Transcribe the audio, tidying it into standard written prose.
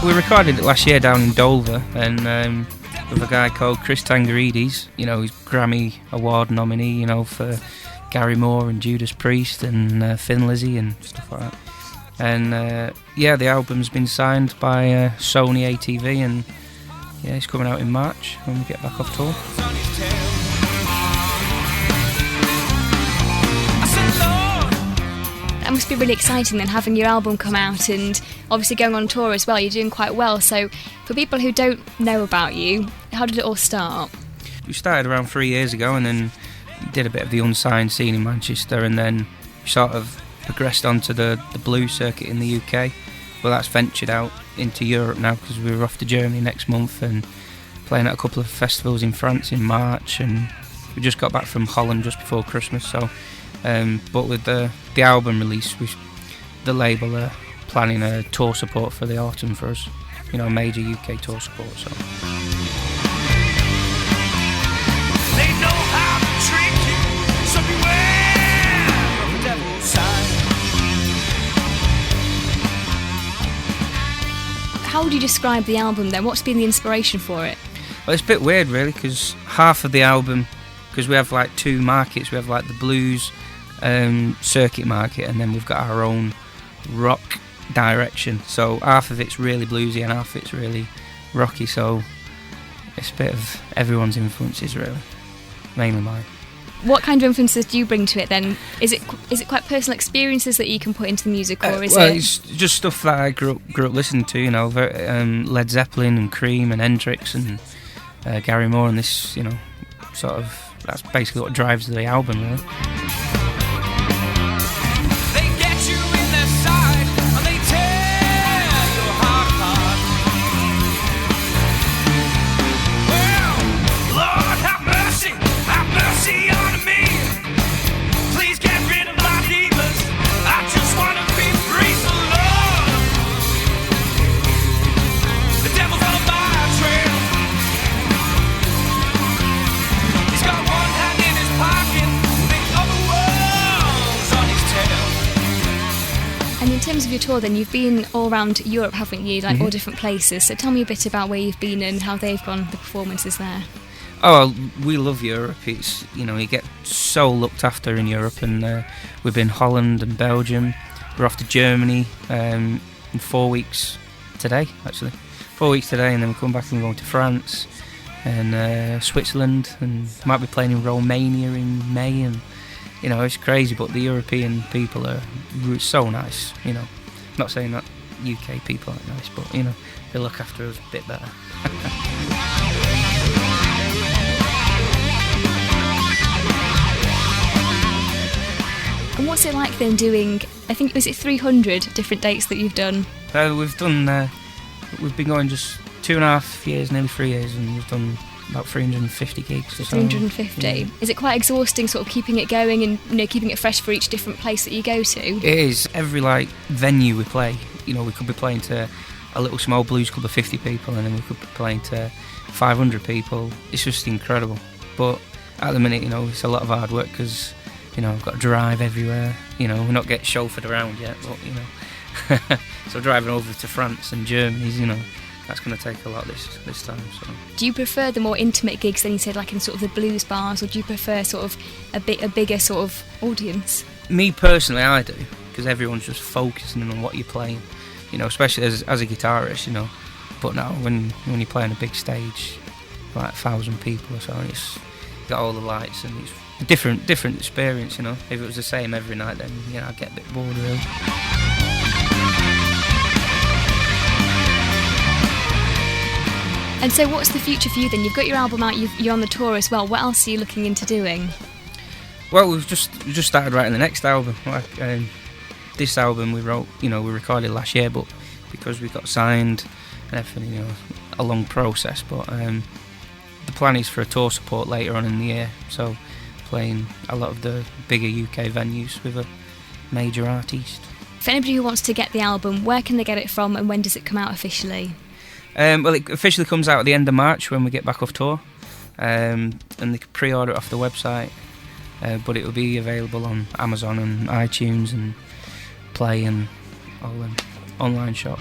We recorded it last year down in Dover, and with a guy called Tsangarides. You know, he's Grammy Award nominee, you know, for Gary Moore and Judas Priest and Thin Lizzy and stuff like that. And yeah, the album's been signed by Sony ATV, and yeah, it's coming out in March when we get back off tour. That must be really exciting then, having your album come out and obviously going on tour as well. You're doing quite well. So for people who don't know about you, how did it all start? We started around 3 years ago, and then did a bit of the unsigned scene in Manchester, and then sort of progressed onto the blues circuit in the UK. Well, that's ventured out into Europe now, because we're off to Germany next month and playing at a couple of festivals in France in March, and we just got back from Holland just before Christmas. So but with the album release, the label are planning a tour support for the autumn for us, you know, a major UK tour support. So they know how to trick you, so beware of the devil's side. How would you describe the album then? What's been the inspiration for it? Well, it's a bit weird really, because half of the album, because we have like two markets, we have like the blues circuit market, and then we've got our own rock direction. So half of it's really bluesy and half of it's really rocky. So it's a bit of everyone's influences really, mainly mine. What kind of influences do you bring to it then? Is it quite personal experiences that you can put into the music, or is well, it? It's just stuff that I grew up listening to. You know, Led Zeppelin and Cream and Hendrix and Gary Moore, and this, you know, sort of. That's basically what drives the album, really. They get you in their side, and they tear your heart apart. Well, Lord, have mercy on me. Please get rid of my demons. I just want to be free, so Lord. The devil's on my trail. He's got one hand in his pocket, the other one's on his tail. And in terms of your tour then, you've been all around Europe, haven't you? Like all different places. So tell me a bit about where you've been and how they've gone, the performances there. Oh, we love Europe. It's, you know, you get so looked after in Europe, and we've been Holland and Belgium. We're off to Germany in 4 weeks today, actually. 4 weeks today, and then we come back and we're going to France and Switzerland, and might be playing in Romania in May. And you know, it's crazy, but the European people are so nice. You know, not saying that UK people aren't nice, but you know, they look after us a bit better. And what's it like then doing, I think, was it 300 different dates that you've done? We've been going just 2.5 years, nearly 3 years, and we've done about 350 gigs or so. 350. Yeah. Is it quite exhausting, sort of keeping it going and, you know, keeping it fresh for each different place that you go to? It is. Every like venue we play, you know, we could be playing to a little small blues club of 50 people, and then we could be playing to 500 people. It's just incredible. But at the minute, you know, it's a lot of hard work, because you know, I've got to drive everywhere. You know, we're not getting chauffeured around yet, but you know, so driving over to France and Germany, you know, that's going to take a lot this time. So. Do you prefer the more intimate gigs than you said, like in sort of the blues bars, or do you prefer sort of a bigger sort of audience? Me personally, I do, because everyone's just focusing on what you're playing. You know, especially as a guitarist, you know. But now, when you play on a big stage, like 1,000 people or so, and it's got all the lights, and it's a different experience, you know. If it was the same every night, then, you know, I'd get a bit bored, really. And so what's the future for you then? You've got your album out, you're on the tour as well. What else are you looking into doing? Well, we've just started writing the next album. Like, this album we recorded last year, but because we got signed and everything, you know, a long process. But the plan is for a tour support later on in the year, so playing a lot of the bigger UK venues with a major artist. For anybody who wants to get the album, where can they get it from, and when does it come out officially? Well, it officially comes out at the end of March when we get back off tour, and they can pre-order it off the website, but it will be available on Amazon and iTunes and Play and all them online shop.